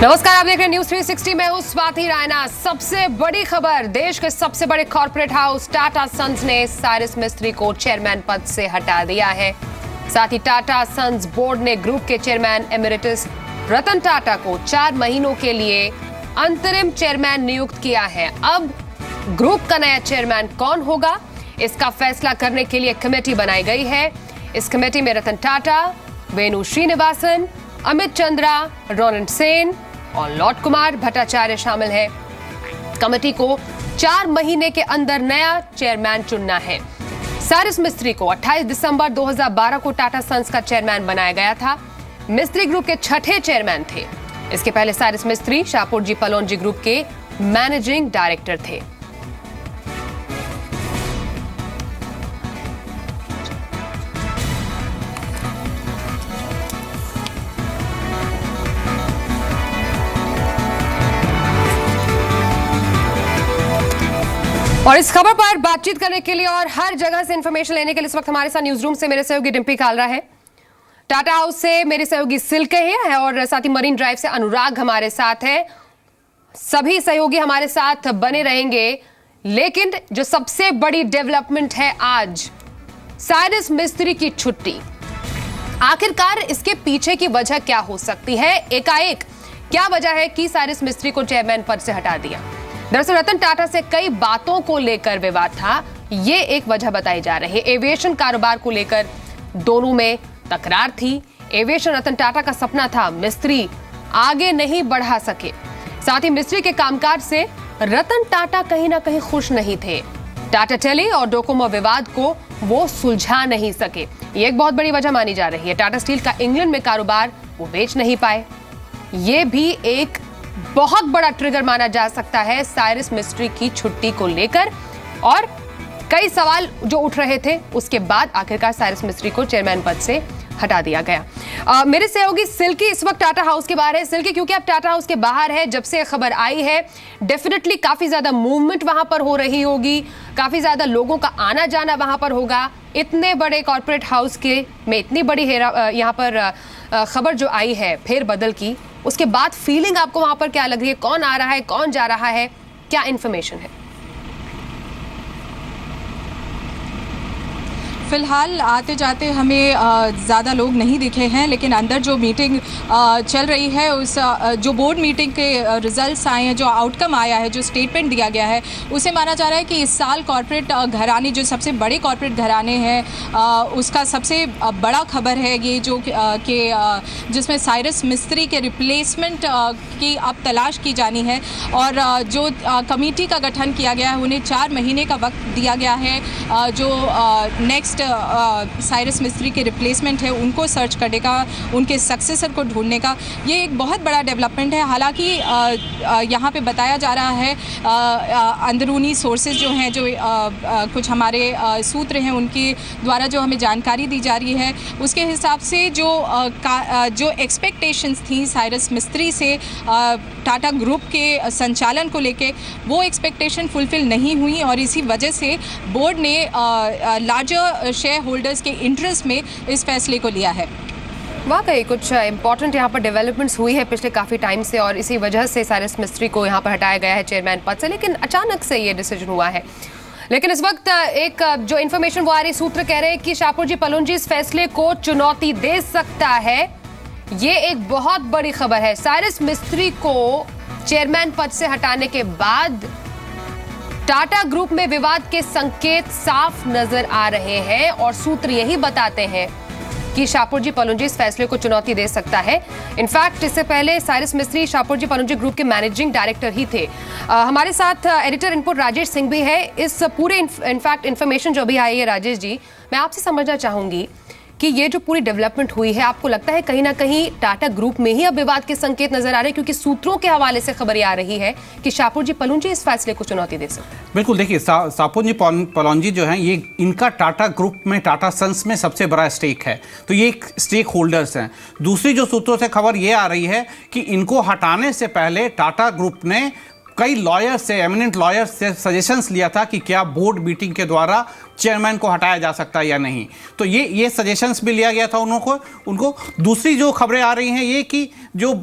नमस्कार, आप देख रहे हैं न्यूज 360 में हूं स्वाति रायना। सबसे बड़ी खबर, देश के सबसे बड़े कॉर्पोरेट हाउस टाटा सन्स ने साइरस मिस्त्री को चेयरमैन पद से हटा दिया है। साथ ही टाटा सन्स बोर्ड ने ग्रुप के चेयरमैन एमिरेटस रतन टाटा को 4 महीनों के लिए अंतरिम चेयरमैन नियुक्त किया है। अब ग्रुप का नया चेयरमैन कौन होगा, इसका फैसला करने के लिए कमेटी बनाई गई है। इस कमेटी में रतन टाटा, वेणु श्रीनिवासन, अमित चंद्रा, रोनन सेन और लॉर्ड कुमार भट्टाचार्य शामिल है। कमेटी को 4 महीने के अंदर नया चेयरमैन चुनना है। साइरस मिस्त्री को 28 दिसंबर 2012 को टाटा सन्स का चेयरमैन बनाया गया था। मिस्त्री ग्रुप के 6ठे चेयरमैन थे। इसके पहले साइरस मिस्त्री शाहपुरजी पलोनजी ग्रुप के मैनेजिंग डायरेक्टर थे। और इस खबर पर बातचीत करने के लिए और हर जगह से इंफॉर्मेशन लेने के लिए इस वक्त हमारे साथ न्यूज रूम से मेरे सहयोगी डिम्पी कालरा है, टाटा हाउस से मेरे सहयोगी सिल्के है और साथ ही मरीन ड्राइव से अनुराग हमारे साथ है। सभी सहयोगी हमारे साथ बने रहेंगे। लेकिन जो सबसे बड़ी डेवलपमेंट है आज, साइरस मिस्त्री की छुट्टी। आखिरकार इसके पीछे की वजह क्या हो सकती है? एकाएक क्या वजह है कि साइरस मिस्त्री को चेयरमैन पद से हटा दिया? दरअसल रतन टाटा से कई बातों को लेकर विवाद था, ये एक वजह बताई जा रही है। एविएशन कारोबार को लेकर दोनों में तकरार थी। एविएशन रतन टाटा का सपना था, मिस्त्री आगे नहीं बढ़ा सके। साथ ही मिस्त्री के कामकाज से रतन टाटा कहीं ना कहीं खुश नहीं थे। टाटा टेली और डोकोमो विवाद को वो सुलझा नहीं सके, ये एक बहुत बड़ी वजह मानी जा रही है। टाटा स्टील का इंग्लैंड में कारोबार वो बेच नहीं पाए, ये भी एक बहुत बड़ा ट्रिगर माना जा सकता है साइरस मिस्त्री की छुट्टी को लेकर। और कई सवाल जो उठ रहे थे, उसके बाद आखिरकार साइरस मिस्त्री को चेयरमैन पद से हटा दिया गया। मेरे सहयोगी सिल्की इस वक्त टाटा हाउस के बाहर है। सिल्की, क्योंकि आप टाटा हाउस के बाहर है, जब से खबर आई है डेफिनेटली काफी ज्यादा मूवमेंट वहां पर हो रही होगी, काफी ज्यादा लोगों का आना जाना वहां पर होगा। इतने बड़े कॉर्पोरेट हाउस के में इतनी बड़ी यहाँ पर खबर जो आई है फेरबदल की, उसके बाद फीलिंग आपको वहां पर क्या लग रही है? कौन आ रहा है, कौन जा रहा है, क्या इंफॉर्मेशन है? फिलहाल आते जाते हमें ज़्यादा लोग नहीं दिखे हैं, लेकिन अंदर जो मीटिंग चल रही है, उस जो बोर्ड मीटिंग के रिजल्ट्स आए हैं, जो आउटकम आया है, जो स्टेटमेंट दिया गया है, उसे माना जा रहा है कि इस साल कॉर्पोरेट घराने, जो सबसे बड़े कॉर्पोरेट घराने हैं, उसका सबसे बड़ा खबर है ये, जो कि जिसमें साइरस मिस्त्री के रिप्लेसमेंट की अब तलाश की जानी है। और जो कमेटी का गठन किया गया है, उन्हें 4 महीने का वक्त दिया गया है, जो नेक्स्ट साइरस मिस्त्री के रिप्लेसमेंट है उनको सर्च करने का, उनके सक्सेसर को ढूंढने का। ये एक बहुत बड़ा डेवलपमेंट है। हालांकि यहाँ पे बताया जा रहा है, अंदरूनी सोर्सेज जो हैं, जो कुछ हमारे सूत्र हैं, उनके द्वारा जो हमें जानकारी दी जा रही है, उसके हिसाब से जो एक्सपेक्टेशंस थी साइरस मिस्त्री से टाटा ग्रुप के संचालन को लेके, वो एक्सपेक्टेशन फुलफिल नहीं हुई और इसी वजह से बोर्ड ने लार्जर शेयर होल्डर्स के इंटरेस्ट में इस फैसले को लिया है। वाकई कुछ इंपॉर्टेंट यहाँ पर डेवलपमेंट्स हुई है पिछले काफ़ी टाइम से और इसी वजह से साइरस मिस्त्री को यहाँ पर हटाया गया है चेयरमैन पद से। लेकिन अचानक से ये डिसीजन हुआ है। लेकिन इस वक्त एक जो इन्फॉर्मेशन वो आ रही, सूत्र कह रहे हैं कि शाहपुरजी पलोनजी इस फैसले को चुनौती दे सकता है। ये एक बहुत बड़ी खबर है। साइरस मिस्त्री को चेयरमैन पद से हटाने के बाद टाटा ग्रुप में विवाद के संकेत साफ नजर आ रहे हैं और सूत्र यही बताते हैं कि शाहपुरजी पलोनजी इस फैसले को चुनौती दे सकता है। इनफैक्ट इससे पहले साइरस मिस्त्री शाहपुरजी पलोनजी ग्रुप के मैनेजिंग डायरेक्टर ही थे। हमारे साथ एडिटर इनपुट राजेश सिंह भी है। इस पूरे इनफैक्ट इन्फॉर्मेशन जो भी आई है राजेश जी, मैं आपसे समझना चाहूंगी कि ये जो पूरी डेवलपमेंट हुई है, आपको लगता है कहीं ना कहीं टाटा ग्रुप में ही अब विवाद के संकेत नजर आ रहे हैं? क्योंकि सूत्रों के हवाले से खबर आ रही है कि शाहपुरजी पलोनजी इस फैसले को चुनौती दे सकते हैं। बिल्कुल, देखिए शाहपुरजी पलोनजी जो हैं, ये इनका टाटा ग्रुप में, टाटा सन्स में सबसे बड़ा स्टेक है, तो ये एक स्टेक होल्डर्स हैं। दूसरी जो सूत्रों से खबर ये आ रही है कि इनको हटाने से पहले टाटा ग्रुप ने कई लॉयर्स से, एमिनेंट लॉयर्स से सजेशंस लिया था कि क्या बोर्ड मीटिंग के द्वारा चेयरमैन को हटाया जा सकता है या नहीं। तो ये सजेशंस भी लिया गया था उनको। दूसरी जो खबरें आ रही हैं ये कि जो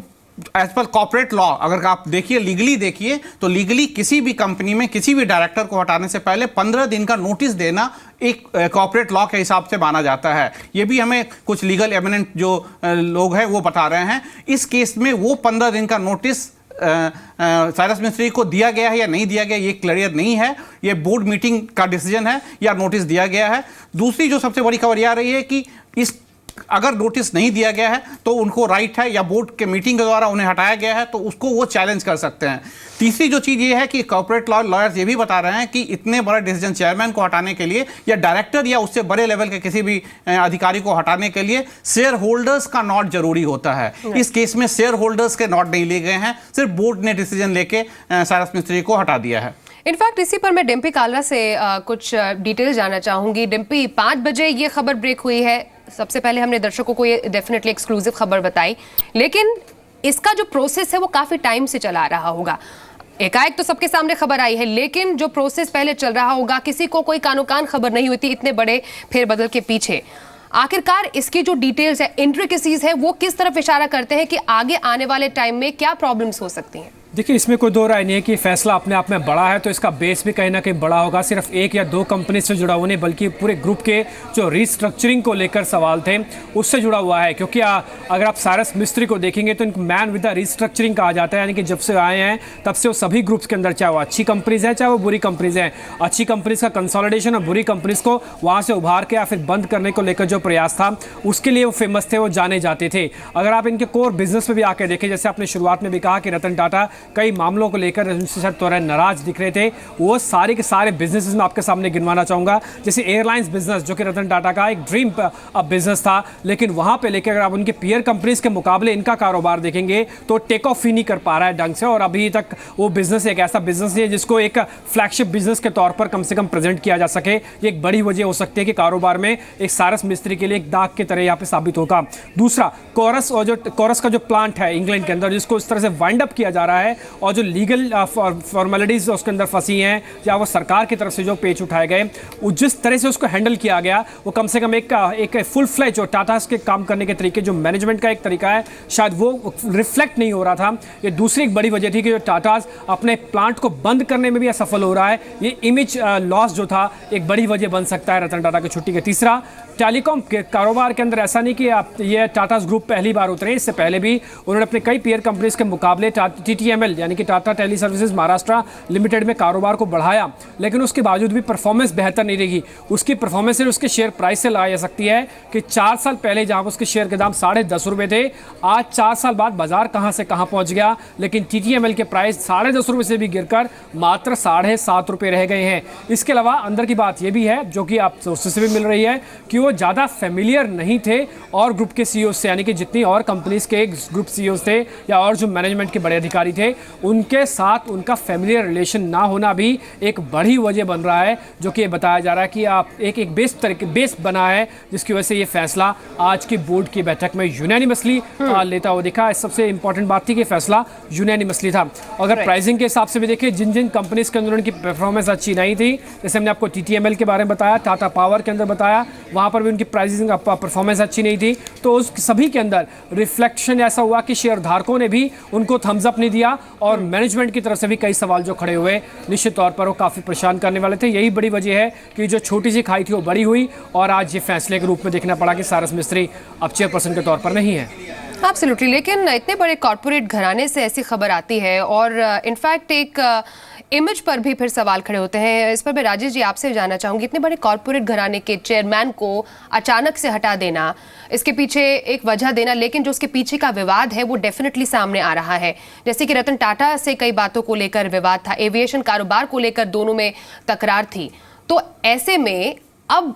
एज पर कॉर्पोरेट लॉ अगर आप देखिए, लीगली देखिए, तो लीगली किसी भी कंपनी में किसी भी डायरेक्टर को हटाने से पहले 15 दिन का नोटिस देना एक कॉर्पोरेट लॉ के हिसाब से माना जाता है। ये भी हमें कुछ लीगल एमिनेंट जो लोग हैं वो बता रहे हैं। इस केस में वो 15 दिन का नोटिस साइरस मिस्त्री को दिया गया है या नहीं दिया गया, ये क्लियर नहीं है। ये बोर्ड मीटिंग का डिसीजन है या नोटिस दिया गया है। दूसरी जो सबसे बड़ी खबर ये आ रही है कि इस अगर नोटिस नहीं दिया गया है तो उनको राइट है, या बोर्ड के मीटिंग के द्वारा उन्हें हटाया गया है तो उसको वो चैलेंज कर सकते हैं। तीसरी जो चीज़ ये है कि कॉर्पोरेट लॉयर्स ये भी बता रहे हैं कि इतने बड़ा डिसीजन चेयरमैन को हटाने के लिए या डायरेक्टर या उससे बड़े लेवल के किसी भी अधिकारी को हटाने के लिए शेयर होल्डर्स का नोट जरूरी होता है। इस केस में शेयर होल्डर्स के नोट नहीं लिए गए हैं, सिर्फ बोर्ड ने डिसीजन लेके साइरस मिस्त्री को हटा दिया है। इनफैक्ट इसी पर मैं डिम्पी कालरा से कुछ डिटेल जानना चाहूंगी। डिम्पी, 5 बजे ये खबर ब्रेक हुई है। सबसे पहले हमने दर्शकों को ये डेफिनेटली एक्सक्लूसिव खबर बताई, लेकिन इसका जो प्रोसेस है वो काफी टाइम से चला रहा होगा। एकाएक तो सबके सामने खबर आई है, लेकिन जो प्रोसेस पहले चल रहा होगा, किसी को कोई कानो कान खबर नहीं होती इतने बड़े फेरबदल के पीछे। आखिरकार इसकी जो डिटेल्स है, इंट्रिकेसीज है, वो किस तरफ इशारा करते हैं कि आगे आने वाले टाइम में क्या प्रॉब्लम्स हो सकती हैं? देखिए, इसमें कोई दो राय नहीं है कि फैसला अपने आप में बड़ा है, तो इसका बेस भी कहीं ना कहीं बड़ा होगा। सिर्फ एक या दो कंपनी से जुड़ा हुआ नहीं, बल्कि पूरे ग्रुप के जो रीस्ट्रक्चरिंग को लेकर सवाल थे उससे जुड़ा हुआ है। क्योंकि अगर आप साइरस मिस्त्री को देखेंगे तो इनको मैन विद द रीस्ट्रक्चरिंग कहा जाता है। यानी कि जब से आए हैं तब से वो सभी ग्रुप्स के अंदर, चाहे वो अच्छी कंपनीज हैं चाहे वो बुरी कंपनीज हैं, अच्छी कंपनीज का कंसोलिडेशन और बुरी कंपनीज को वहाँ से उभार के या फिर बंद करने को लेकर जो प्रयास था, उसके लिए वो फेमस थे, वो जाने जाते थे। अगर आप इनके कोर बिजनेस में भी आके देखें, जैसे आपने शुरुआत में भी कहा कि रतन टाटा कई मामलों को लेकर उनसे शायद थोड़ा नाराज दिख रहे थे, वो सारे के सारे बिजनेसेस में आपके सामने गिनवाना चाहूंगा। जैसे एयरलाइंस बिजनेस, जो कि रतन टाटा का एक ड्रीम बिजनेस था, लेकिन वहां पे लेकर अगर आप उनके पीयर कंपनीज के मुकाबले इनका कारोबार देखेंगे तो टेक ऑफ ही नहीं कर पा रहा है ढंग से। और अभी तक वो बिजनेस एक ऐसा बिजनेस है जिसको एक फ्लैगशिप बिजनेस के तौर पर कम से कम प्रेजेंट किया जा सके। ये एक बड़ी वजह हो सकती है कि कारोबार में एक साइरस मिस्त्री के लिए एक दाग की तरह यहाँ पे साबित होगा। दूसरा, कोरस, और जो कोरस का जो प्लांट है इंग्लैंड के अंदर, जिसको इस तरह से वाइंड अप किया जा रहा है, और जो लीगल फॉर्मेलिटीज उसके अंदर फंसी हैं, या वो सरकार की तरफ से जो पेच उठाए गए, जिस तरह से उसको हैंडल किया गया, वो कम से कम एक फुल फ्लैज जो टाटास के काम करने के तरीके, जो मैनेजमेंट का एक तरीका है, शायद वो रिफ्लेक्ट नहीं हो रहा था। ये दूसरी एक बड़ी वजह थी कि जो टाटास अपने प्लांट को बंद करने में भी असफल हो रहा है। ये इमेज लॉस जो था एक बड़ी वजह बन सकता है रतन टाटा की छुट्टी के। तीसरा, टेलीकॉम के कारोबार के अंदर ऐसा नहीं कि ये टाटास ग्रुप पहली बार उतरे, इससे पहले भी उन्होंने अपने कई पीयर कंपनीज के मुकाबले TTML यानी कि Tata teleservices Maharashtra limited में कारोबार को बढ़ाया, लेकिन उसके बावजूद भी परफॉर्मेंस बेहतर नहीं रही। उसकी परफॉर्मेंस उसके शेयर प्राइस से लाई जा सकती है कि 4 साल पहले जहां उसके शेयर के दाम 10.5 रुपए थे, आज 4 साल बाद बाजार कहां से कहां पहुंच गया, लेकिन TTML के प्राइस 10.5 रुपए से भी गिरकर मात्र 7.5 रुपए रह गए हैं। इसके अलावा अंदर की बात यह भी है, जो कि आप उससे भी मिल रही है, कि वो ज़्यादा फेमिलियर नहीं थे और ग्रुप के CEO से, यानी कि जितनी और कंपनीज के ग्रुप CEO थे या और जो मैनेजमेंट के बड़े अधिकारी थे, उनके साथ उनका फेमिलियर रिलेशन ना होना भी एक बड़ी वजह बन रहा है, जो कि ये बताया जा रहा है कि आप एक बेस बना है, जिसकी वजह से ये फैसला आज की बोर्ड की बैठक में यूनैनिमसली लेता हुआ दिखा। सबसे इंपॉर्टेंट बात थी कि फैसला यूनैनिमसली था। अगर प्राइसिंग के हिसाब से भी देखें, जिन कंपनीज के अंदर उनकी परफॉर्मेंस अच्छी नहीं थी, जैसे हमने आपको TTML के बारे में बताया, टाटा पावर के अंदर बताया, वहां पर भी उनकी प्राइसिंग परफॉर्मेंस अच्छी नहीं थी, तो उस सभी के अंदर रिफ्लेक्शन ऐसा हुआ कि शेयर धारकों ने भी उनको थम्स अप नहीं दिया, और मैनेजमेंट की तरफ से भी कई सवाल जो खड़े हुए, निश्चित तौर पर वो काफ़ी परेशान करने वाले थे। यही बड़ी वजह है कि जो छोटी सी खाई थी वो बड़ी हुई, और आज ये फैसले के रूप में देखना पड़ा कि साइरस मिस्त्री अब चेयरपर्सन के तौर पर नहीं है। एब्सोल्युटली, लेकिन इतने बड़े कॉर्पोरेट घराने से ऐसी खबर आती है, और इनफैक्ट एक इमेज पर भी फिर सवाल खड़े होते हैं। इस पर मैं राजेश जी आपसे जानना चाहूंगी, इतने बड़े कॉर्पोरेट घराने के चेयरमैन को अचानक से हटा देना, इसके पीछे एक वजह देना, लेकिन जो उसके पीछे का विवाद है वो डेफिनेटली सामने आ रहा है। जैसे कि रतन टाटा से कई बातों को लेकर विवाद था, एविएशन कारोबार को लेकर दोनों में तकरार थी, तो ऐसे में अब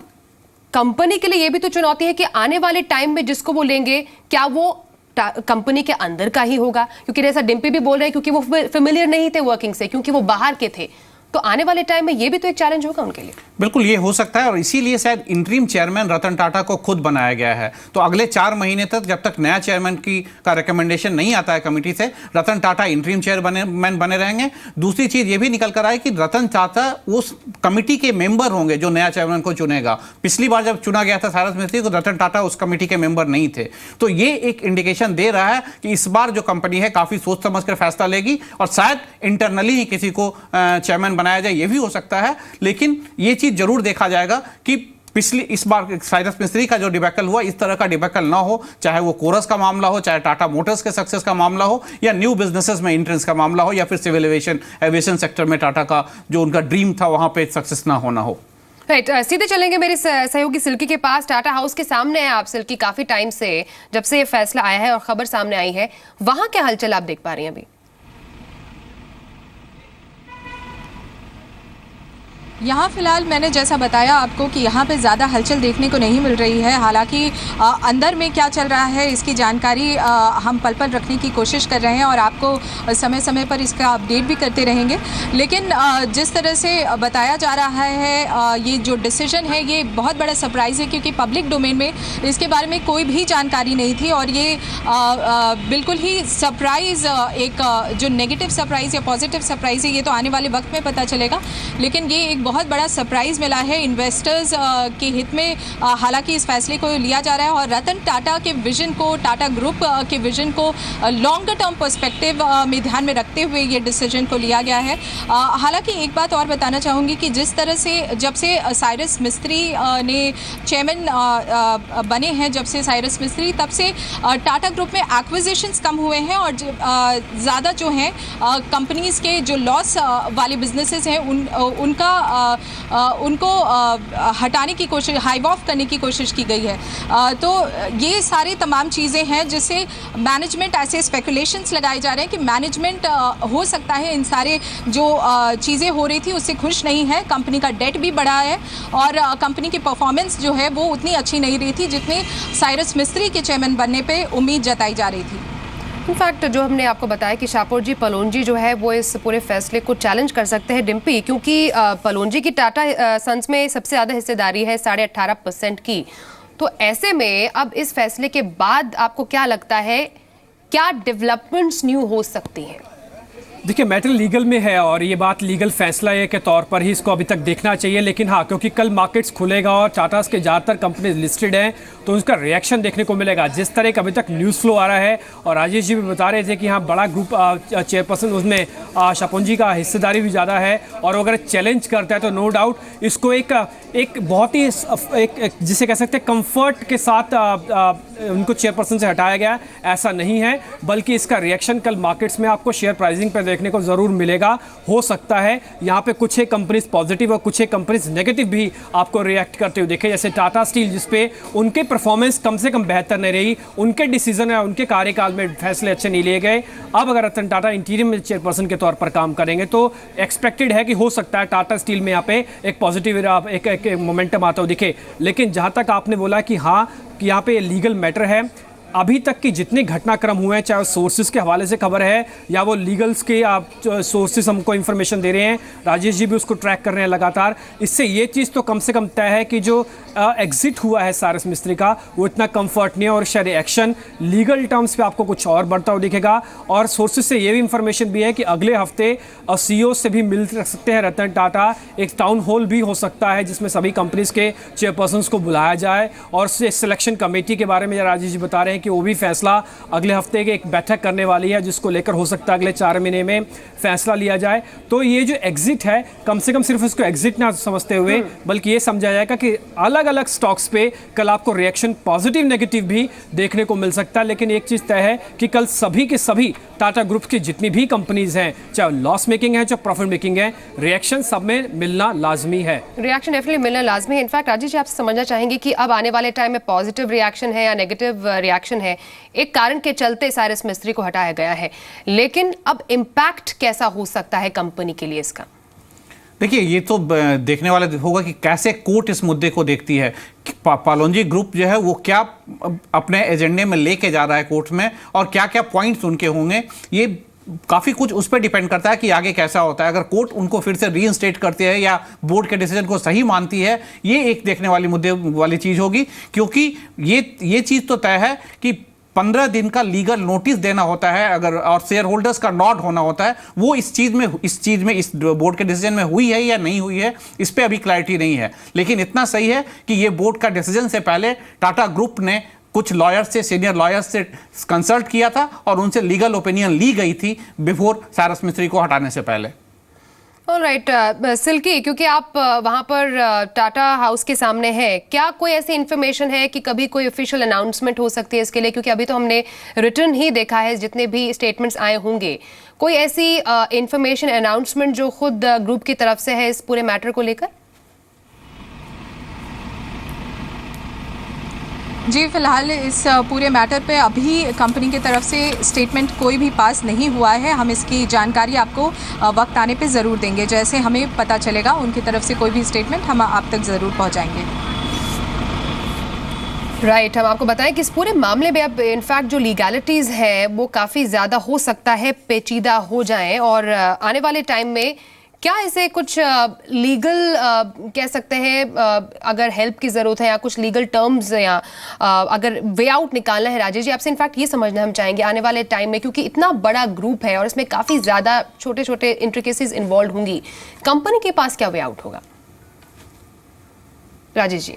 कंपनी के लिए ये भी तो चुनौती है कि आने वाले टाइम में जिसको वो लेंगे, क्या वो कंपनी के अंदर का ही होगा, क्योंकि जैसा डिम्पी भी बोल रहे हैं, क्योंकि वो फेमिलियर नहीं थे वर्किंग से, क्योंकि वो बाहर के थे, तो आने वाले टाइम में ये भी तो एक चैलेंज होगा उनके लिए। बिल्कुल ये हो सकता है, और इसीलिए शायद इंटरिम चेयरमैन रतन टाटा को खुद बनाया गया है। तो अगले 4 महीने तक जब तक नया चेयरमैन का रिकमेंडेशन नहीं आता है कमेटी से, रतन टाटा इंटरिम चेयरमैन बने रहेंगे। दूसरी चीज ये भी निकल कर आए कि रतन टाटा उस कमेटी के मेंबर होंगे जो नया चेयरमैन को चुनेगा। पिछली बार जब चुना गया था साइरस मिस्त्री, तो रतन टाटा उस कमेटी के मेंबर नहीं थे। तो ये एक इंडिकेशन दे रहा है कि इस बार जो कंपनी है काफी सोच समझ कर फैसला लेगी, और शायद इंटरनली ही किसी को चेयरमैन बनाया जाए, ये भी हो सकता है। लेकिन ये चीज जरूर देखा जाएगा कि इस बार साइरस मिस्त्री का जो डिबैकल हुआ, इस तरह का डिबैकल ना हो, चाहे वो कोरस का मामला हो, चाहे टाटा मोटर्स के सक्सेस का मामला हो, या न्यू बिजनेसेस में एंट्रेंस का मामला हो, या फिर सिविल एविएशन सेक्टर में टाटा का जो उनका ड्रीम था वहां पे सक्सेस ना होना हो। राइट, सीधे चलेंगे मेरे सहयोगी सिल्की के पास। टाटा हाउस के सामने है आप सिल्की, काफी टाइम से जब से ये फैसला आया है और खबर सामने आई है, वहां क्या हलचल आप देख पा रही हैं अभी? यहाँ फिलहाल मैंने जैसा बताया आपको कि यहाँ पे ज़्यादा हलचल देखने को नहीं मिल रही है। हालांकि अंदर में क्या चल रहा है इसकी जानकारी हम पल पल रखने की कोशिश कर रहे हैं और आपको समय समय पर इसका अपडेट भी करते रहेंगे। लेकिन जिस तरह से बताया जा रहा है, ये जो डिसीजन है ये बहुत बड़ा सरप्राइज़ है, क्योंकि पब्लिक डोमेन में इसके बारे में कोई भी जानकारी नहीं थी। और ये बिल्कुल ही सरप्राइज़, एक जो नेगेटिव सरप्राइज़ या पॉजिटिव सरप्राइज़ है ये तो आने वाले वक्त में पता चलेगा। लेकिन ये एक बहुत बड़ा सरप्राइज़ मिला है इन्वेस्टर्स के हित में। हालांकि इस फैसले को लिया जा रहा है और रतन टाटा के विजन को, टाटा ग्रुप के विजन को लॉन्गर टर्म पर्सपेक्टिव में ध्यान में रखते हुए ये डिसीजन को लिया गया है। हालांकि एक बात और बताना चाहूँगी कि जिस तरह से जब से साइरस मिस्त्री ने चेयरमैन बने हैं, जब से साइरस मिस्त्री, तब से टाटा ग्रुप में एक्विजिशंस कम हुए हैं और ज़्यादा जो हैं कंपनीज़ के जो लॉस वाले बिजनेसेस हैं उनको हटाने की कोशिश, हाइव ऑफ करने की कोशिश की गई है। तो ये सारी तमाम चीज़ें हैं जिससे मैनेजमेंट, ऐसे स्पेकुलेशंस लगाए जा रहे हैं कि मैनेजमेंट हो सकता है इन सारे जो चीज़ें हो रही थी उससे खुश नहीं है। कंपनी का डेट भी बढ़ा है और कंपनी की परफॉर्मेंस जो है वो उतनी अच्छी नहीं रही थी जितनी साइरस मिस्त्री के चेयरमैन बनने पे उम्मीद जताई जा रही थी। इनफैक्ट जो हमने आपको बताया कि शाहपुर पलोंजी जो है वो इस पूरे फैसले को चैलेंज कर सकते हैं डिम्पी, क्योंकि पलोंजी की टाटा सन्स में सबसे ज़्यादा हिस्सेदारी है 18.5% की। तो ऐसे में अब इस फैसले के बाद आपको क्या लगता है, क्या डेवलपमेंट्स न्यू हो सकती हैं? देखिए, मैटर लीगल में है और ये बात लीगल फैसला है के तौर पर ही इसको अभी तक देखना चाहिए। लेकिन हाँ, क्योंकि कल मार्केट्स खुलेगा और टाटास के ज़्यादातर कंपनीज लिस्टेड हैं, तो उसका रिएक्शन देखने को मिलेगा। जिस तरह का अभी तक न्यूज़ फ्लो आ रहा है, और राजेश जी भी बता रहे थे कि हाँ बड़ा ग्रुप चेयरपर्सन, उसमें शाहपुंजी का हिस्सेदारी भी ज़्यादा है, और अगर चैलेंज करता है तो नो डाउट इसको एक बहुत ही एक जिसे कह सकते हैं कंफर्ट के साथ उनको चेयरपर्सन से हटाया गया। ऐसा नहीं है, बल्कि इसका रिएक्शन कल मार्केट्स में आपको शेयर प्राइसिंग पर देखने को ज़रूर मिलेगा। हो सकता है यहाँ पे कुछ एक कंपनीज पॉजिटिव और कुछ एक कंपनीज नेगेटिव भी आपको रिएक्ट करते हुए देखे, जैसे टाटा स्टील, जिसपे उनके परफॉर्मेंस कम से कम बेहतर नहीं रही, उनके डिसीजन या उनके कार्यकाल में फैसले अच्छे नहीं लिए गए। अब अगर रतन टाटा इंटीरियम चेयरपर्सन के तौर पर काम करेंगे तो एक्सपेक्टेड है कि हो सकता है टाटा स्टील में यहाँ पे एक पॉजिटिव एक मोमेंटम आता हो दिखे। लेकिन जहाँ तक आपने बोला कि हाँ कि यहाँ पे लीगल मैटर है, अभी तक की जितने घटनाक्रम हुए हैं, चाहे सोर्सेज के हवाले से खबर है या वो लीगल्स के सोर्सेज हमको इन्फॉर्मेशन दे रहे हैं, राजेश जी भी उसको ट्रैक कर रहे हैं लगातार, इससे ये चीज़ तो कम से कम तय है कि जो एग्जिट हुआ है साइरस मिस्त्री का वो इतना कंफर्ट नहीं है, और शायद एक्शन लीगल टर्म्स पे आपको कुछ और बढ़ता हुआ दिखेगा। और सोर्सेज से ये भी इंफॉर्मेशन भी है कि अगले हफ्ते CEO से भी मिल सकते हैं रतन टाटा। एक टाउन हॉल भी हो सकता है जिसमें सभी कंपनीज के चेयरपर्सन को बुलाया जाए, और सिलेक्शन कमेटी के बारे में राजेश जी बता रहे हैं कि वो भी फैसला अगले हफ्ते की एक बैठक करने वाली है, जिसको लेकर हो सकता है अगले 4 महीने में फैसला लिया जाए। तो ये जो एग्जिट है, कम से कम सिर्फ इसको एग्जिट ना समझते हुए बल्कि ये समझा जाएगा कि अलग अलग स्टॉक्स पे कल आपको रिएक्शन पॉजिटिव नेगेटिव भी देखने को मिल सकता है। लेकिन एक चीज तय है कि कल सभी के सभी टाटा ग्रुप की जितनी भी कंपनीज हैं, चाहे लॉस मेकिंग है चाहे प्रॉफिट मेकिंग है, रिएक्शन सब में मिलना लाजमी है। रिएक्शन डेफिनेटली मिलना लाजमी है। इनफैक्ट राजेश जी आपसे समझना चाहेंगे कि अब आने वाले टाइम में पॉजिटिव रिएक्शन है या नेगेटिव रिएक्शन है, एक कारण के चलते साइरस मिस्त्री को हटाया गया है, लेकिन अब इम्पैक्ट कैसा हो सकता है कंपनी के लिए इसका? देखिए, ये तो देखने वाला होगा कि कैसे कोर्ट इस मुद्दे को देखती है। पलोंजी ग्रुप जो है वो क्या अपने एजेंडे में लेके जा रहा है कोर्ट में, और क्या क्या पॉइंट्स उनके होंगे, ये काफ़ी कुछ उस पर डिपेंड करता है कि आगे कैसा होता है। अगर कोर्ट उनको फिर से रीइंस्टेट करती है या बोर्ड के डिसीजन को सही मानती है, ये एक देखने वाली मुद्दे वाली चीज़ होगी, क्योंकि ये चीज़ तो तय है कि 15 दिन का लीगल नोटिस देना होता है अगर, और शेयर होल्डर्स का नॉट होना होता है। वो इस चीज़ में इस बोर्ड के डिसीजन में हुई है या नहीं हुई है, इस पर अभी क्लैरिटी नहीं है। लेकिन इतना सही है कि ये बोर्ड का डिसीजन से पहले टाटा ग्रुप ने कुछ लॉयर्स से, सीनियर लॉयर्स से कंसल्ट किया था और उनसे लीगल ओपिनियन ली गई थी बिफोर साइरस मिस्त्री को हटाने से पहले। ऑलराइट सिल्की, क्योंकि आप वहां पर टाटा हाउस के सामने हैं, क्या कोई ऐसी इन्फॉर्मेशन है कि कभी कोई ऑफिशियल अनाउंसमेंट हो सकती है इसके लिए? क्योंकि अभी तो हमने रिटर्न ही देखा है, जितने भी स्टेटमेंट्स आए होंगे, कोई ऐसी इन्फॉर्मेशन अनाउंसमेंट जो खुद ग्रुप की तरफ से है इस पूरे मैटर को लेकर? जी, फिलहाल इस पूरे मैटर पे अभी कंपनी की तरफ से स्टेटमेंट कोई भी पास नहीं हुआ है। हम इसकी जानकारी आपको वक्त आने पे ज़रूर देंगे। जैसे हमें पता चलेगा उनकी तरफ से कोई भी स्टेटमेंट हम आप तक ज़रूर पहुंचाएंगे। राइट, हम आपको बताएं कि इस पूरे मामले में अब इनफैक्ट जो लीगैलिटीज़ है वो काफ़ी ज़्यादा हो सकता है पेचीदा हो जाएं, और आने वाले टाइम में क्या इसे कुछ लीगल कह सकते हैं, अगर हेल्प की ज़रूरत है या कुछ लीगल टर्म्स या अगर वे आउट निकालना है, राजेश जी आपसे इनफैक्ट ये समझना हम चाहेंगे आने वाले टाइम में, क्योंकि इतना बड़ा ग्रुप है और इसमें काफ़ी ज़्यादा छोटे छोटे इंट्रिकेसीज इन्वॉल्व होंगी, कंपनी के पास क्या वे आउट होगा? राजेश जी।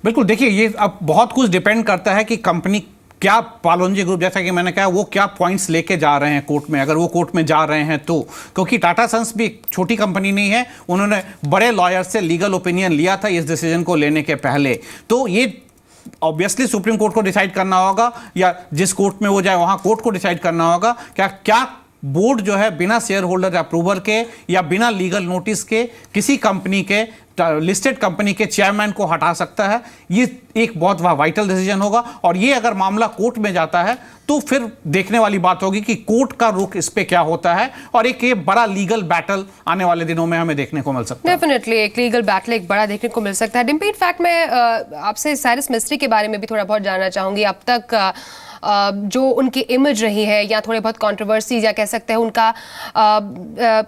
बिल्कुल, देखिए ये अब बहुत कुछ डिपेंड करता है कि कंपनी क्या, पालोंजी ग्रुप जैसा कि मैंने कहा, वो क्या पॉइंट्स लेके जा रहे हैं कोर्ट में, अगर वो कोर्ट में जा रहे हैं तो। क्योंकि टाटा सन्स भी एक छोटी कंपनी नहीं है, उन्होंने बड़े लॉयर से लीगल ओपिनियन लिया था इस डिसीजन को लेने के पहले। तो ये ऑब्वियसली सुप्रीम कोर्ट को डिसाइड करना होगा, या जिस कोर्ट में वो जाए वहां कोर्ट को डिसाइड करना होगा क्या बोर्ड जो है बिना शेयर होल्डर अप्रूवल के या बिना लीगल नोटिस के किसी कंपनी के, लिस्टेड कंपनी के चेयरमैन को हटा सकता है। ये एक बहुत वाइटल डिसीजन होगा, और ये अगर मामला कोर्ट में जाता है तो फिर देखने वाली बात होगी कि कोर्ट का रुख इस पे क्या होता है, और एक ये बड़ा लीगल बैटल आने वाले दिनों में हमें देखने को मिल सकता है। डेफिनेटली एक लीगल बैटल एक बड़ा देखने को मिल सकता है। डिम्पी, इनफैक्ट मैं आपसे साइरस मिस्त्री के बारे में भी थोड़ा बहुत जानना चाहूंगी। अब तक जो उनकी इमेज रही है, या थोड़े बहुत कंट्रोवर्सीज या कह सकते हैं उनका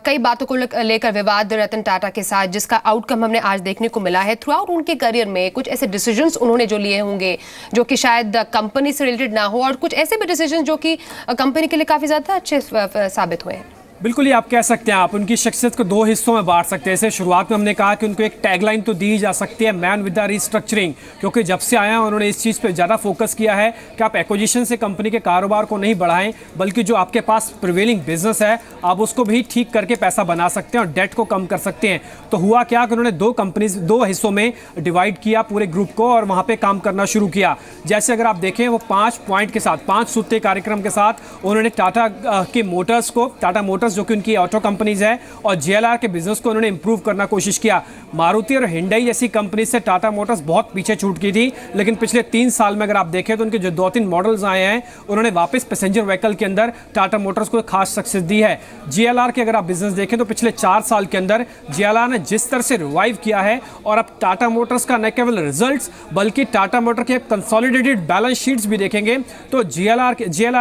कई बातों को लेकर विवाद रतन टाटा के साथ, जिसका आउटकम हमने आज देखने को मिला है। थ्रू आउट उनके करियर में कुछ ऐसे डिसीजंस उन्होंने जो लिए होंगे जो कि शायद कंपनी से रिलेटेड ना हो, और कुछ ऐसे भी डिसीजन जो कि कंपनी के लिए काफ़ी ज़्यादा अच्छे साबित हुए हैं। बिल्कुल, ये आप कह सकते हैं, आप उनकी शख्सियत को दो हिस्सों में बांट सकते हैं। जैसे शुरुआत में हमने कहा कि उनको एक टैगलाइन तो दी जा सकती है, मैन विद द रीस्ट्रक्चरिंग, क्योंकि जब से आया उन्होंने इस चीज़ पे ज़्यादा फोकस किया है कि आप एक्विजिशन से कंपनी के कारोबार को नहीं बढ़ाएं, बल्कि जो आपके पास प्रिवेलिंग बिजनेस है आप उसको भी ठीक करके पैसा बना सकते हैं और डेट को कम कर सकते हैं। तो हुआ क्या कि उन्होंने दो हिस्सों में डिवाइड किया पूरे ग्रुप को, और वहाँ पर काम करना शुरू किया। जैसे अगर आप देखें, वो 5 पॉइंट के साथ, 5 सूत्रीय कार्यक्रम के साथ उन्होंने टाटा के मोटर्स को, टाटा मोटर्स जो कि उनकी ऑटो कंपनीज है, और जेएलआर के बिजनेस को उन्होंने इंप्रूव करना कोशिश किया। मारुति और हिंडई जैसी कंपनी से टाटा मोटर्स बहुत पीछे छूट की थी, लेकिन पिछले 3 साल में अगर आप देखें तो उनके जो 2-3 मॉडल्स आए हैं, उन्होंने वापस पैसेंजर व्हीकल के अंदर टाटा मोटर्स को खास सक्सेस दी है। जेएलआर के अगर आप बिजनेस देखें तो पिछले 4 साल के अंदर जेएलआर ने जिस तरह से रिवाइव किया है, और अब टाटा मोटर्स का न केवल रिजल्ट्स बल्कि टाटा मोटर के कंसोलिडेटेड बैलेंस शीट्स भी देखेंगे तो जेएलआर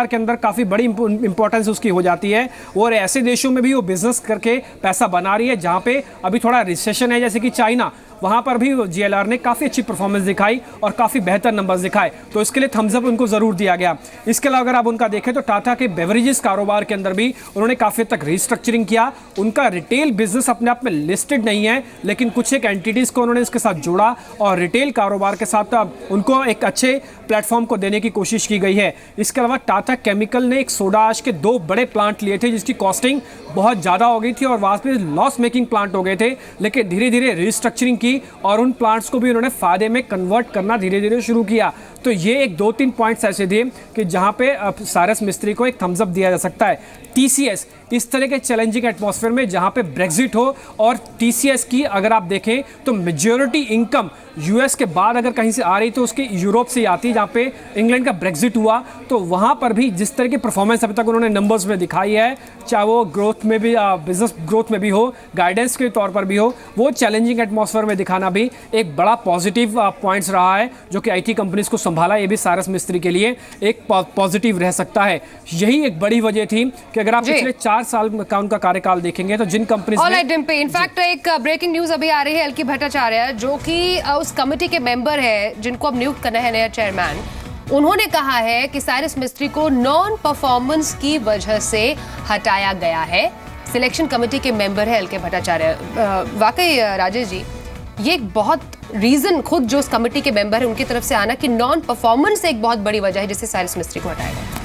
के अंदर काफ़ी बड़ी इंपॉर्टेंस उसकी हो जाती है, और ऐसे देशों में भी वो बिजनेस करके पैसा बना रही है जहां पे अभी थोड़ा रिसेशन है, जैसे कि चाइना, वहां पर भी जेएलआर ने काफ़ी अच्छी परफॉर्मेंस दिखाई और काफ़ी बेहतर नंबर्स दिखाए, तो इसके लिए थम्स अप उनको ज़रूर दिया गया। इसके अलावा अगर आप उनका देखें तो टाटा के बेवरेजेस कारोबार के अंदर भी उन्होंने काफ़ी हद तक रीस्ट्रक्चरिंग किया। उनका रिटेल बिजनेस अपने आप में लिस्टेड नहीं है, लेकिन कुछ एक एंटिटीज़ को उन्होंने इसके साथ जोड़ा, और रिटेल कारोबार के साथ उनको एक अच्छे प्लेटफॉर्म को देने की कोशिश की गई है। इसके अलावा टाटा केमिकल ने एक सोडा आश के 2 बड़े प्लांट लिए थे, जिसकी कॉस्टिंग बहुत ज़्यादा हो गई थी और वास्तव में लॉस मेकिंग प्लांट हो गए थे, लेकिन धीरे धीरे रीस्ट्रक्चरिंग की और उन प्लांट्स को भी उन्होंने फायदे में कन्वर्ट करना धीरे धीरे शुरू किया। तो ये एक 2-3 पॉइंट्स ऐसे थे कि जहां पे साइरस मिस्त्री को एक थम्स अप दिया जा सकता है। टीसीएस इस तरह के चैलेंजिंग एटमॉस्फेयर में जहां पे ब्रेग्जिट हो, और टीसीएस की अगर आप देखें तो मेजॉरिटी इनकम यूएस के बाद अगर कहीं से आ रही तो उसके यूरोप से आती है, जहाँ पे इंग्लैंड का ब्रेक्जिट हुआ तो वहाँ पर भी जिस तरह की परफॉर्मेंस अभी तक उन्होंने नंबर्स में दिखाई है, चाहे वो ग्रोथ में भी बिजनेस ग्रोथ में भी हो, गाइडेंस के तौर पर भी हो, वो चैलेंजिंग एटमॉस्फेयर में दिखाना भी एक बड़ा पॉजिटिव पॉइंट्स रहा है जो कि आईटी कंपनीज को संभाला। ये भी साइरस मिस्त्री के लिए एक पॉजिटिव रह सकता है। यही एक बड़ी वजह थी कि अगर आप पिछले 4 साल का उनका कार्यकाल देखेंगे तो जिन कंपनीज डिम्पी, इनफैक्ट एक ब्रेकिंग न्यूज अभी आ रही है, एल.के. भट्टाचार्य जो कि उस कमेटी के मेंबर है जिनको अब नियुक्त करना है नया चेयरमैन, उन्होंने कहा है कि साइरस मिस्त्री को नॉन परफॉर्मेंस की वजह से हटाया गया है। सिलेक्शन कमेटी के मेंबर है एल.के. भट्टाचार्य। वाकई राजेश जी, ये एक बहुत रीजन खुद जो उस कमेटी के मेंबर है उनकी तरफ से आना कि नॉन परफॉर्मेंस एक बहुत बड़ी वजह है जिससे साइरस मिस्त्री को हटाया गया।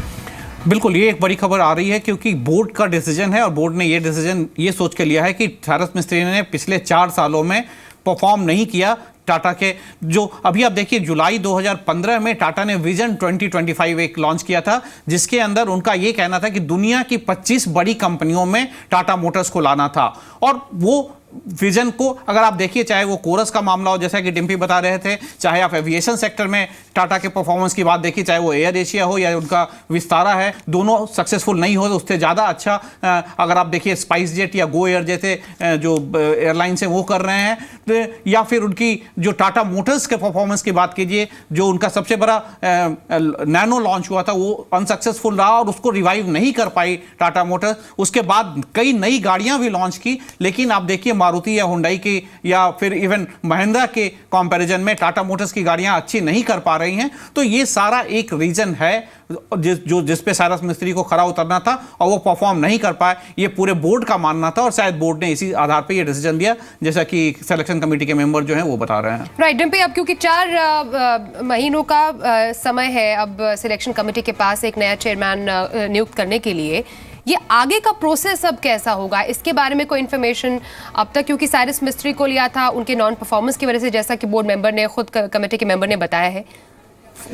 बिल्कुल, ये एक बड़ी खबर आ रही है क्योंकि बोर्ड का डिसीजन है और बोर्ड ने ये डिसीजन ये सोच के लिया है कि साइरस मिस्त्री ने पिछले 4 सालों में परफॉर्म नहीं किया। टाटा के जो अभी आप देखिए जुलाई 2015 में टाटा ने विजन 2025 एक लॉन्च किया था जिसके अंदर उनका ये कहना था कि दुनिया की 25 बड़ी कंपनियों में टाटा मोटर्स को लाना था। और वो विजन को अगर आप देखिए, चाहे वो कोरस का मामला हो जैसा कि डिम्पी बता रहे थे, चाहे आप एविएशन सेक्टर में टाटा के परफॉर्मेंस की बात देखिए, चाहे वो एयर एशिया हो या उनका विस्तारा है, दोनों सक्सेसफुल नहीं हो तो उससे ज़्यादा अच्छा अगर आप देखिए स्पाइस जेट या गो एयर जैसे जो एयरलाइंस हैं वो कर रहे हैं, या फिर उनकी जो टाटा मोटर्स के परफॉर्मेंस की बात कीजिए, जो उनका सबसे बड़ा नैनो लॉन्च हुआ था वो अनसक्सेसफुल रहा और उसको रिवाइव नहीं कर पाई टाटा मोटर्स। उसके बाद कई नई गाड़ियां भी लॉन्च की, लेकिन आप देखिए मारुति या हुंडई की या फिर इवन महिंद्रा के कंपैरिजन में टाटा मोटर्स की गाड़ियां अच्छी नहीं कर पा रही हैं। तो ये सारा एक रीजन है जिस पे साइरस मिस्त्री को खरा उतरना था और वो परफॉर्म नहीं कर पाए, ये पूरे बोर्ड का मानना था और शायद बोर्ड ने इसी आधार पे ये डिसीजन दिया जैसा कि सिलेक्शन कमेटी के मेंबर जो हैं वो बता रहे हैं। राइट डिम्पी, अब क्योंकि 4 महीनों का समय है अब सिलेक्शन कमेटी के पास एक नया चेयरमैन नियुक्त करने के लिए, ये आगे का प्रोसेस अब कैसा होगा, इसके बारे में कोई इन्फॉर्मेशन अब तक, क्योंकि साइरस मिस्त्री को लिया था उनके नॉन परफॉर्मेंस की वजह से, जैसा कि बोर्ड मेंबर ने खुद कमेटी के मेंबर ने बताया है,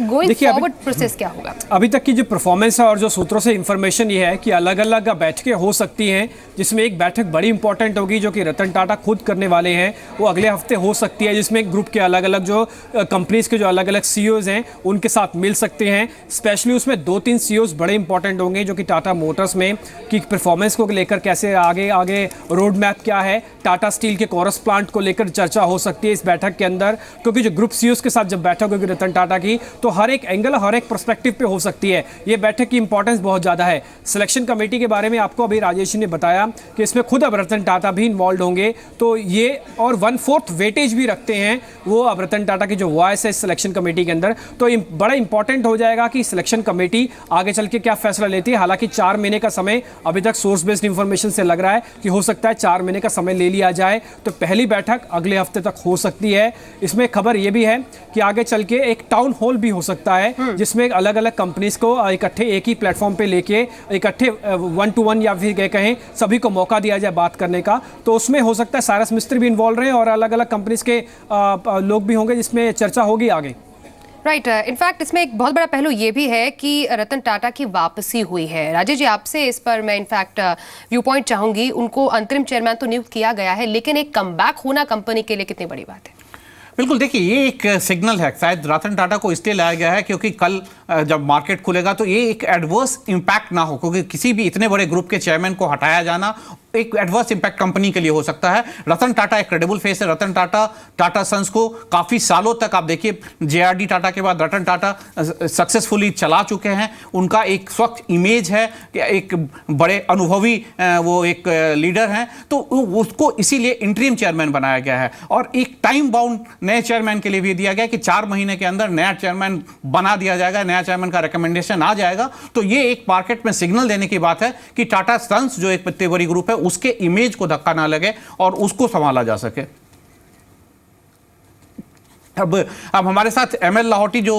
गोइंग फॉरवर्ड प्रोसेस क्या होगा? अभी तक की जो परफॉर्मेंस है और जो सूत्रों से इंफॉर्मेशन ये है कि अलग अलग बैठकें हो सकती हैं, जिसमें एक बैठक बड़ी इंपॉर्टेंट होगी जो कि रतन टाटा खुद करने वाले हैं, वो अगले हफ्ते हो सकती है, जिसमें ग्रुप के अलग अलग जो कंपनीज के जो अलग अलग सीईओज हैं उनके साथ मिल सकते हैं। स्पेशली उसमें 2-3 सीईओज बड़े इंपॉर्टेंट होंगे जो कि टाटा मोटर्स में की परफॉर्मेंस को लेकर कैसे आगे रोड मैप क्या है, टाटा स्टील के कोरस प्लांट को लेकर चर्चा हो सकती है इस बैठक के अंदर, क्योंकि जो ग्रुप सीईओज के साथ जब बैठक होगी रतन टाटा की तो हर एक एंगल हर एक पर्सपेक्टिव पे हो सकती है। ये बैठक की इंपॉर्टेंस बहुत ज़्यादा है। सिलेक्शन कमेटी के बारे में आपको अभी राजेश ने बताया कि इसमें खुद अब रतन टाटा भी इन्वॉल्व होंगे, तो ये और 1/4 वेटेज भी रखते हैं वो अब रतन टाटा की जो वॉइस है सिलेक्शन कमेटी के अंदर, तो बड़ा इंपॉर्टेंट हो जाएगा कि सिलेक्शन कमेटी आगे चल के क्या फैसला लेती है। हालांकि 4 महीने का समय अभी तक सोर्स बेस्ड इंफॉर्मेशन से लग रहा है कि हो सकता है 4 महीने का समय ले लिया जाए, तो पहली बैठक अगले हफ्ते तक हो सकती है। इसमें खबर यह भी है कि आगे चल के एक टाउन हॉल भी हो सकता है जिसमें अलग अलग कंपनीज को इकट्ठे एक ही प्लेटफॉर्म पे लेके इकट्ठे 1-to-1 या फिर कहें सभी को मौका दिया जाए बात करने का, तो उसमें हो सकता है साइरस मिस्त्री भी इन्वॉल्व रहे और अलग अलग कंपनीज के लोग भी होंगे जिसमें चर्चा होगी आगे। राइट, इनफैक्ट इसमें एक बहुत बड़ा पहलू ये भी है कि रतन टाटा की वापसी हुई है। राजेश जी, आपसे इस पर मैं इनफैक्ट व्यू पॉइंट चाहूंगी। उनको अंतरिम चेयरमैन तो नियुक्त किया गया है, लेकिन एक कमबैक होना कंपनी के लिए कितनी बड़ी बात है? बिल्कुल, देखिए ये एक सिग्नल है। शायद रतन टाटा को इसलिए लाया गया है क्योंकि कल जब मार्केट खुलेगा तो ये एक एडवर्स इंपैक्ट ना हो, क्योंकि किसी भी इतने बड़े ग्रुप के चेयरमैन को हटाया जाना एक एडवर्स इंपैक्ट कंपनी के लिए हो सकता है। रतन टाटा एक क्रेडिबल फेस है। रतन टाटा सन्स को काफ़ी सालों तक आप देखिए जेआरडी टाटा के बाद रतन टाटा सक्सेसफुली चला चुके हैं। उनका एक स्वच्छ इमेज है, एक बड़े अनुभवी वो एक लीडर हैं, तो उसको इसीलिए इंटरिम चेयरमैन बनाया गया है और एक टाइम बाउंड नए चेयरमैन के लिए भी दिया गया कि 4 महीने के अंदर नया चेयरमैन बना दिया जाएगा, नया चेयरमैन का रिकमेंडेशन आ जाएगा। तो ये एक मार्केट में सिग्नल देने की बात है कि टाटा सन्स जो एक इतनी बड़ी ग्रुप है उसके इमेज को धक्का ना लगे और उसको संभाला जा सके। अब हमारे साथ एमएल लाहौटी जो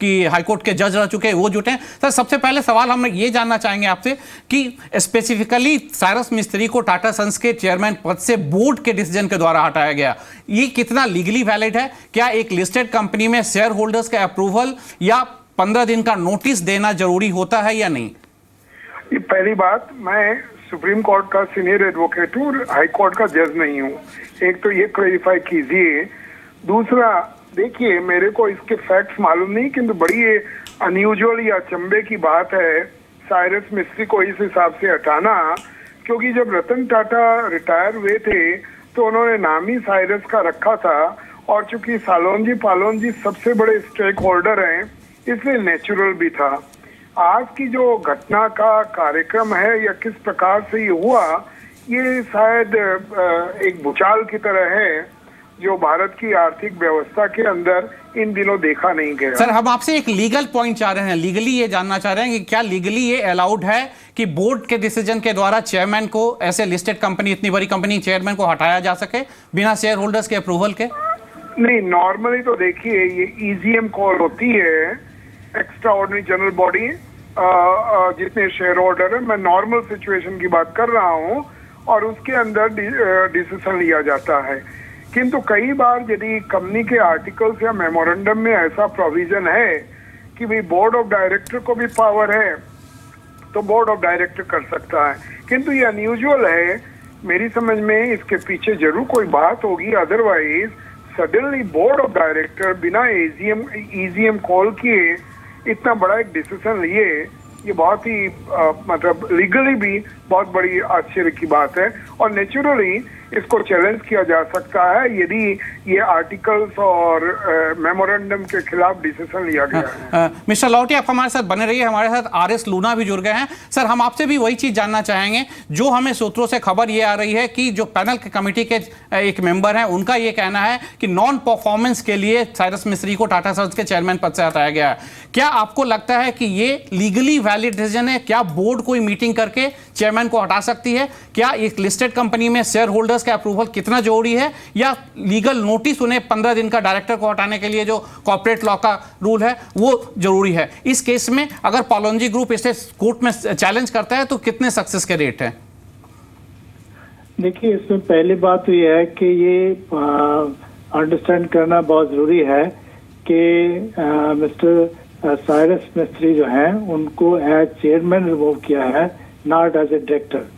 कि हाईकोर्ट के जज रह चुके हैं वो जुटे हैं। सर, सबसे पहले सवाल हम ये जानना चाहेंगे आपसे कि स्पेसिफिकली साइरस मिस्त्री को टाटा सन्स के चेयरमैन पद से बोर्ड के डिसीजन के द्वारा हटाया गया, ये कितना लीगली वैलिड है? क्या एक लिस्टेड कंपनी में शेयर होल्डर्स का अप्रूवल या 15 दिन का नोटिस देना जरूरी होता है या नहीं? ये पहली बात, मैं सुप्रीम कोर्ट का सीनियर एडवोकेट हूँ और हाई कोर्ट का जज नहीं हूँ। एक तो ये क्लैरिफाई कीजिए। दूसरा, देखिए, मेरे को इसके फैक्ट्स मालूम नहीं, किंतु बड़ी ये अनयूजुअल या अचंभे की बात है साइरस मिस्त्री को इस हिसाब से हटाना, क्योंकि जब रतन टाटा रिटायर हुए थे तो उन्होंने नाम ही साइरस का रखा था, और चूंकि सालोन जी सबसे बड़े स्टेक होल्डर हैं, इसलिए नेचुरल भी था। आज की जो घटना का कार्यक्रम है या किस प्रकार से ये हुआ, ये शायद एक भूचाल की तरह है जो भारत की आर्थिक व्यवस्था के अंदर इन दिनों देखा नहीं गया। सर, हम आपसे एक लीगल पॉइंट चाह रहे हैं, लीगली ये जानना चाह रहे हैं कि क्या लीगली ये अलाउड है कि बोर्ड के डिसीजन के द्वारा चेयरमैन को, ऐसे लिस्टेड कंपनी, इतनी बड़ी कंपनी चेयरमैन को हटाया जा सके बिना शेयर होल्डर्स के अप्रूवल के? नहीं, नॉर्मली तो देखिए ये ईजीएम कॉल होती है, एक्स्ट्रा ऑर्डिनरी जनरल बॉडी, जितने शेयर होल्डर है, मैं नॉर्मल सिचुएशन की बात कर रहा हूँ, और उसके अंदर डिसीजन लिया जाता है। किंतु कई बार यदि कंपनी के आर्टिकल्स या मेमोरेंडम में ऐसा प्रोविजन है कि भाई बोर्ड ऑफ डायरेक्टर को भी पावर है, तो बोर्ड ऑफ डायरेक्टर कर सकता है। किंतु ये अनयूजुअल है, मेरी समझ में इसके पीछे जरूर कोई बात होगी, otherwise suddenly board of director बिना ईजीएम कॉल किए इतना बड़ा एक डिसीजन लिए, ये बहुत ही मतलब लीगली भी बहुत बड़ी आश्चर्य की बात है, और नेचुरली इसको चैलेंज किया जा सकता है यदि ये आर्टिकल्स और मेमोरेंडम के खिलाफ डिसीजन लिया गया है। मिस्टर लाहौटी, आप हमारे साथ बने रहिए, हमारे साथ आरएस लूना भी जुड़ गए हैं। सर, हम आपसे भी वही चीज जानना चाहेंगे जो हमें सूत्रों से खबर ये आ रही है कि जो पैनल के कमेटी के एक मेंबर हैं, उनका ये कहना है कि नॉन परफॉर्मेंस के लिए साइरस मिस्त्री को टाटा सन्स के चेयरमैन पद से हटाया गया है। क्या आपको लगता है कि ये लीगली वैलिड डिसीजन है? क्या बोर्ड कोई मीटिंग करके चेयरमैन को हटा सकती है? क्या एक लिस्टेड कंपनी में शेयर होल्डर्स का अप्रूवल कितना जरूरी है, या लीगल नोटिस उन्हें 15 दिन का डायरेक्टर को हटाने के लिए जो कॉर्पोरेट लॉ का रूल है वो जरूरी है? इस केस में अगर पालोंजी ग्रुप इसे कोर्ट में चैलेंज करता है तो कितने सक्सेस के रेट है? देखिए, इसमें पहली बात तो ये है कि ये अंडरस्टैंड करना बहुत जरूरी है कि मिस्टर साइरस मिस्त्री जो हैं उनको एज चेयरमैन रिमूव किया है, नॉट एज ए डायरेक्टर।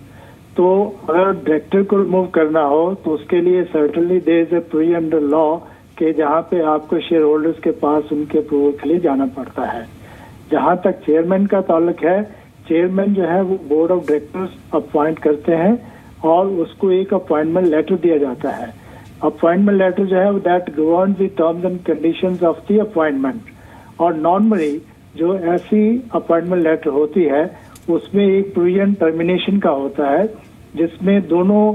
तो अगर डायरेक्टर को रिमूव करना हो तो उसके लिए certainly there is a provision under law कि जहाँ पे आपको शेयर होल्डर्स के पास उनके अप्रूवल के लिए जाना पड़ता है। जहाँ तक चेयरमैन का ताल्लुक है, चेयरमैन जो है वो बोर्ड ऑफ डायरेक्टर्स अपॉइंट करते हैं और उसको एक अपॉइंटमेंट लेटर दिया जाता है। अपॉइंटमेंट लेटर जो है that govern the terms and conditions of the appointment, और नॉर्मली जो ऐसी अपॉइंटमेंट लेटर होती है उसमें एक प्रोविजन टर्मिनेशन का होता है, जिसमें दोनों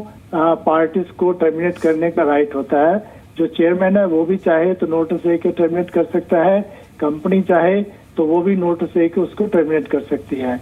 पार्टीज को टर्मिनेट करने का राइट होता है। जो चेयरमैन है वो भी चाहे तो नोटिस दे के टर्मिनेट कर सकता है, कंपनी चाहे तो वो भी नोटिस दे के उसको टर्मिनेट कर सकती है।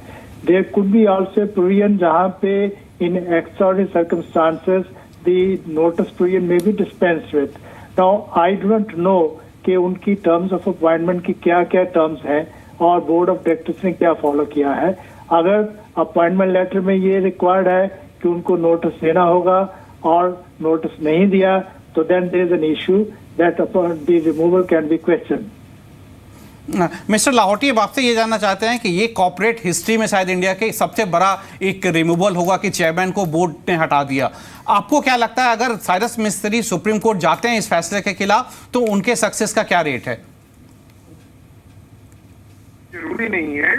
There could be also provision जहाँ पे in extraordinary circumstances the notice provision में be dispensed with. Now I don't know कि उनकी टर्म्स ऑफ अपॉइंटमेंट की क्या क्या टर्म्स हैं और बोर्ड ऑफ डायरेक्टर्स ने क्या फॉलो किया है। अगर अपॉइंटमेंट लेटर में ये रिक्वायर्ड है कि उनको नोटिस देना होगा और नोटिस नहीं दिया तो then there is an issue that the removal can be question. Mister Lahoti, अब आपसे ये जानना चाहते हैं कि ये कॉर्पोरेट हिस्ट्री में शायद इंडिया के सबसे बड़ा एक रिमूवल होगा कि चेयरमैन को बोर्ड ने हटा दिया। आपको क्या लगता है अगर साइरस मिस्त्री सुप्रीम कोर्ट जाते हैं इस फैसले के खिलाफ तो उनके सक्सेस का क्या रेट है? जरूरी नहीं है,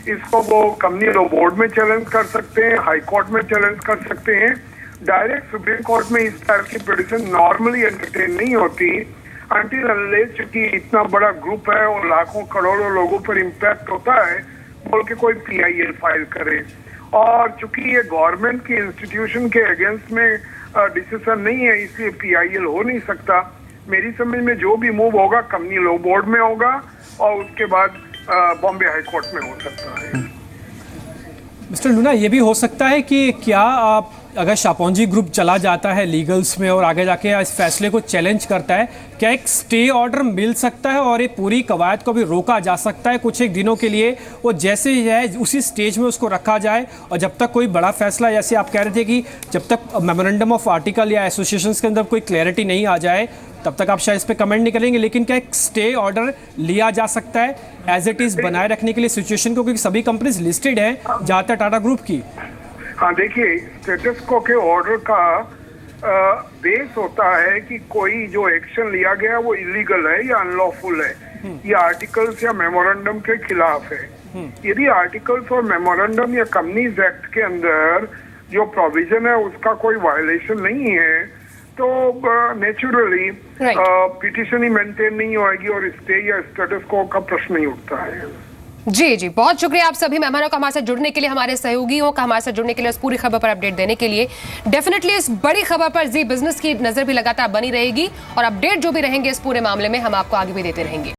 इसको वो कंपनी लॉ बोर्ड में चैलेंज कर सकते हैं, हाई कोर्ट में चैलेंज कर सकते हैं। डायरेक्ट सुप्रीम कोर्ट में इस टाइप की पिटीशन नॉर्मली एंटरटेन नहीं होती अंटिल अनलेस क्योंकि इतना बड़ा ग्रुप है और लाखों करोड़ों लोगों पर इम्पैक्ट होता है बोल के कोई पीआईएल फाइल करे। और चूंकि ये गवर्नमेंट की इंस्टीट्यूशन के अगेंस्ट में डिसीजन नहीं है, इसलिए पीआईएल हो नहीं सकता। मेरी समझ में जो भी मूव होगा कंपनी लॉ बोर्ड में होगा और उसके बाद बॉम्बे हाई कोर्ट में हो सकता है। मिस्टर लूना, ये भी हो सकता है कि क्या आप अगर शापोंजी ग्रुप चला जाता है लीगल्स में और आगे जाके इस फैसले को चैलेंज करता है, क्या एक स्टे ऑर्डर मिल सकता है और ये पूरी कवायद को भी रोका जा सकता है कुछ एक दिनों के लिए? वो जैसे ही है उसी स्टेज में उसको रखा जाए और जब तक कोई बड़ा फैसला, जैसे आप कह रहे थे कि जब तक मेमोरेंडम ऑफ आर्टिकल या एसोसिएशन के अंदर कोई क्लैरिटी नहीं आ जाए तब तक आप शायद इस पर कमेंट नहीं करेंगे, लेकिन क्या एक स्टे ऑर्डर लिया जा सकता है एज इट इज़ बनाए रखने के लिए सिचुएशन को, क्योंकि सभी कंपनीज लिस्टेड हैं ज़्यादातर टाटा ग्रुप की? हाँ, देखिए, स्टेटस को के ऑर्डर का बेस होता है कि कोई जो एक्शन लिया गया वो इलीगल है या अनलॉफुल है, ये आर्टिकल्स या मेमोरेंडम के खिलाफ है। यदि आर्टिकल्स और मेमोरेंडम या कंपनीज एक्ट के अंदर जो प्रोविजन है उसका कोई वायलेशन नहीं है तो नेचुरली पिटिशन ही मेंटेन नहीं होगी और स्टे या स्टेटस को का प्रश्न नहीं उठता है। जी जी, बहुत शुक्रिया आप सभी मेहमानों का हमारे साथ जुड़ने के लिए, हमारे सहयोगियों का हमारे साथ जुड़ने के लिए, उस पूरी खबर पर अपडेट देने के लिए। डेफिनेटली इस बड़ी खबर पर जी बिजनेस की नजर भी लगातार बनी रहेगी और अपडेट जो भी रहेंगे इस पूरे मामले में हम आपको आगे भी देते रहेंगे।